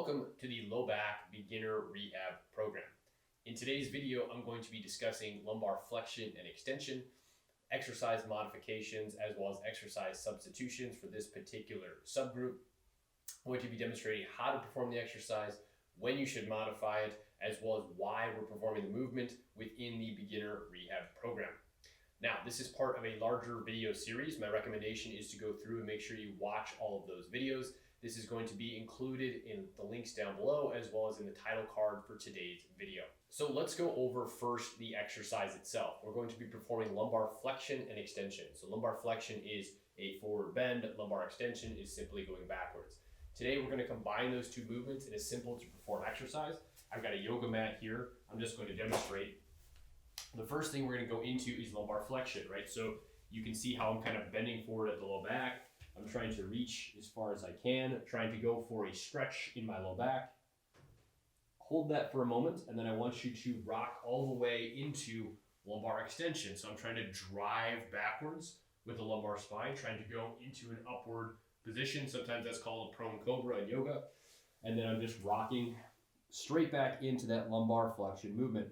Welcome to the Low Back Beginner Rehab Program. In today's video, I'm going to be discussing lumbar flexion and extension, exercise modifications, as well as exercise substitutions for this particular subgroup. I'm going to be demonstrating how to perform the exercise, when you should modify it, as well as why we're performing the movement within the Beginner Rehab Program. Now, this is part of a larger video series. My recommendation is to go through and make sure you watch all of those videos. This is going to be included in the links down below, as well as in the title card for today's video. So let's go over first the exercise itself. We're going to be performing lumbar flexion and extension. So lumbar flexion is a forward bend, lumbar extension is simply going backwards. Today we're going to combine those two movements in a simple to perform exercise. I've got a yoga mat here. I'm just going to demonstrate. The first thing we're going to go into is lumbar flexion, right? So you can see how I'm kind of bending forward at the low back. I'm trying to reach as far as I can, trying to go for a stretch in my low back. Hold that for a moment, and then I want you to rock all the way into lumbar extension. So I'm trying to drive backwards with the lumbar spine, trying to go into an upward position. Sometimes that's called a prone cobra in yoga. And then I'm just rocking straight back into that lumbar flexion movement.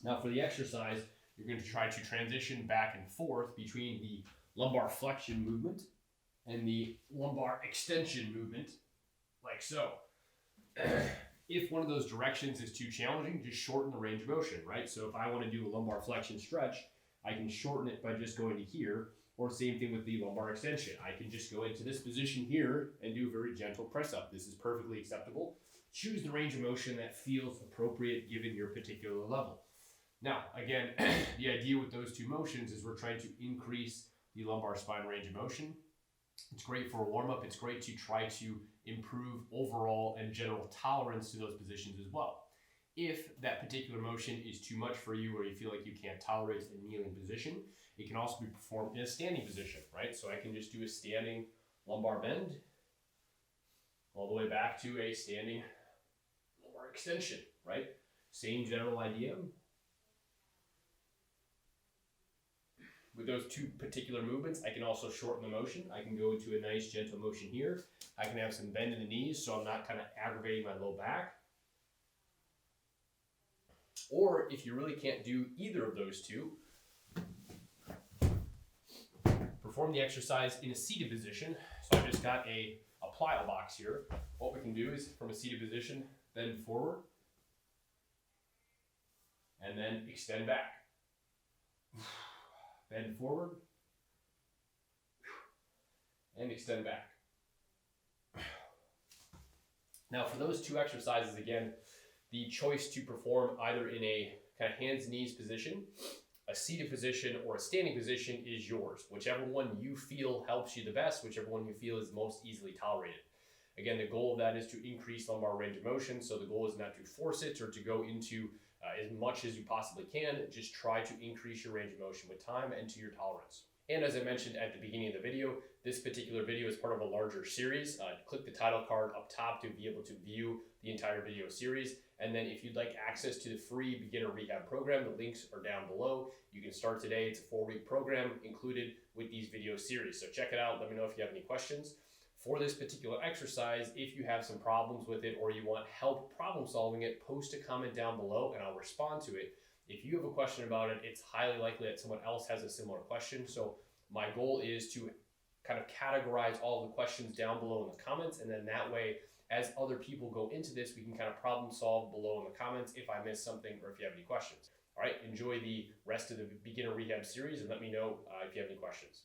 Now for the exercise, you're going to try to transition back and forth between the lumbar flexion movement and the lumbar extension movement, like so. If one of those directions is too challenging, just shorten the range of motion, right? So if I want to do a lumbar flexion stretch, I can shorten it by just going to here, or same thing with the lumbar extension. I can just go into this position here and do a very gentle press up. This is perfectly acceptable. Choose the range of motion that feels appropriate given your particular level. Now, again, the idea with those two motions is we're trying to increase the lumbar spine range of motion. It's great for a warm-up. It's great to try to improve overall and general tolerance to those positions as well. If that particular motion is too much for you, or you feel like you can't tolerate a kneeling position, it can also be performed in a standing position, right? So I can just do a standing lumbar bend all the way back to a standing lumbar extension, right? Same general idea. With those two particular movements, I can also shorten the motion. I can go into a nice gentle motion here. I can have some bend in the knees so I'm not kind of aggravating my low back. Or if you really can't do either of those two, perform the exercise in a seated position. So I've just got a plyo box here. What we can do is from a seated position, bend forward and then extend back. Bend forward and extend back. Now for those two exercises, again, the choice to perform either in a kind of hands and knees position, a seated position, or a standing position is yours. Whichever one you feel helps you the best, whichever one you feel is most easily tolerated. Again, the goal of that is to increase lumbar range of motion. So the goal is not to force it or to go into as much as you possibly can. Just try to increase your range of motion with time and to your tolerance. And as I mentioned at the beginning of the video, this particular video is part of a larger series. Click the title card up top to be able to view the entire video series. And then if you'd like access to the free beginner rehab program, the links are down below. You can start today. It's a 4-week program included with these video series. So check it out. Let me know if you have any questions. For this particular exercise, if you have some problems with it or you want help problem solving it, post a comment down below and I'll respond to it. If you have a question about it, it's highly likely that someone else has a similar question. So my goal is to kind of categorize all the questions down below in the comments, and then that way, as other people go into this, we can kind of problem solve below in the comments if I miss something or if you have any questions. All right, enjoy the rest of the beginner rehab series and let me know if you have any questions.